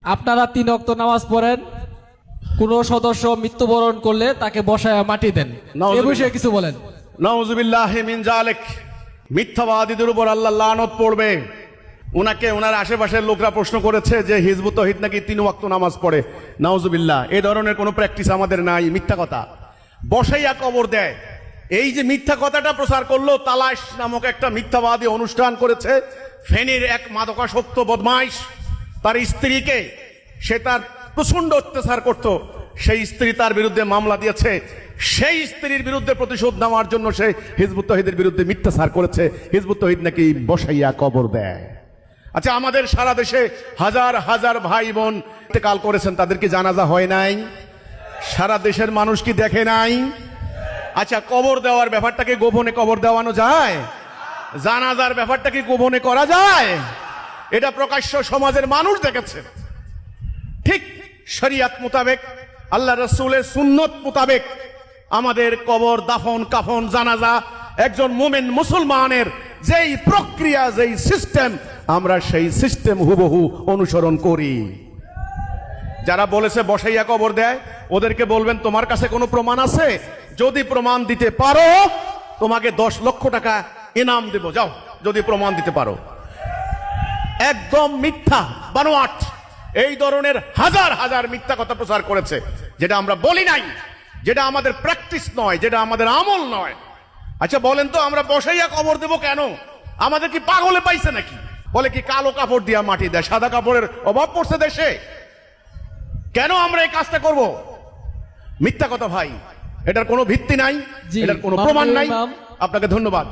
আপনারা 3 ওয়াক্ত নামাজ পড়েন, কোন সদস্য মৃত্যুবরণ করলে তাকে বসায় মাটি দেন, এই বিষয়ে কিছু বলেন। নাউযুবিল্লাহি মিন যালিক। মিথ্যাবাদীদের উপর আল্লাহ লানত পড়বে। উনাকে ওনার আশেপাশের লোকরা প্রশ্ন করেছে যে হিজবুত তৌহিদ নাকি 3 ওয়াক্ত নামাজ পড়ে। নাউযুবিল্লাহ, এই ধরনের কোনো প্র্যাকটিস আমাদের নাই। মিথ্যা কথা বসাইয়া কবর দেয়। এই যে মিথ্যা কথাটা প্রচার করলো, তালাশ নামক একটা মিথ্যাবাদী অনুষ্ঠান করেছে। ফেনীর এক মাদকাসক্ত বদমাইশ তার স্ত্রীকে, সে তার প্রচন্ড অত্যাচার করত, সেই স্ত্রী তার বিরুদ্ধে মামলা দিয়েছে। সেই স্ত্রীর বিরুদ্ধে প্রতিশোধ নেওয়ার জন্য সে হিজবুত তৌহিদের বিরুদ্ধে মিথ্যাচার করেছে। হিজবুত তৌহিদ নাকি বসাইয়া কবর দেয়। আচ্ছা, আমাদের সারা দেশে হাজার হাজার ভাই বোন ইন্তেকাল করেছেন, তাদের কি জানাজা হয় নাই? সারা দেশের মানুষ কি দেখে নাই? আচ্ছা, কবর দেওয়ার ব্যাপারটাকে গোপনে কবর দেওয়ানো যায়? জানাজার ব্যাপারটা কি গোপনে করা যায়? এটা প্রকাশ্য সমাজের মানুষ দেখেছে। ঠিক শরিয়াত মোতাবেক, আল্লাহ রাসূলের সুন্নত মোতাবেক আমাদের কবর, দাফন, কাফন, জানাজা একজন মুমিন মুসলমানের যেই প্রক্রিয়া, যেই সিস্টেম, আমরা সেই সিস্টেম হুবহু অনুসরণ করি। যারা বলেছে বসাইয়া কবর দেয়, ওদেরকে বলবেন তোমার কাছে কোনো প্রমাণ আছে? যদি প্রমাণ দিতে পারো তোমাকে 10 লক্ষ টাকা ইনাম দেব, যাও যদি প্রমাণ দিতে পারো। একদম মিথ্যা বানোয়াট এই ধরনের হাজার হাজার মিথ্যা কথা প্রচার করেছে, যেটা আমরা বলি নাই, যেটা আমাদের প্র্যাকটিস নয়, যেটা আমাদের আমল নয়। আচ্ছা বলেন তো, আমরা বসাইয়া কবর দেব কেন? আমাদের কি পাগলে পাইছে নাকি? বলে কি কালো কাপড় দিয়া মাটি দেয়, সাদা কাপড়ের অভাব পড়ছে দেশে, কেন আমরা এই কাজটা করব? মিথ্যা কথা ভাই, এটার কোনো ভিত্তি নাই, এটার কোনো প্রমাণ নাই। আপনাকে ধন্যবাদ।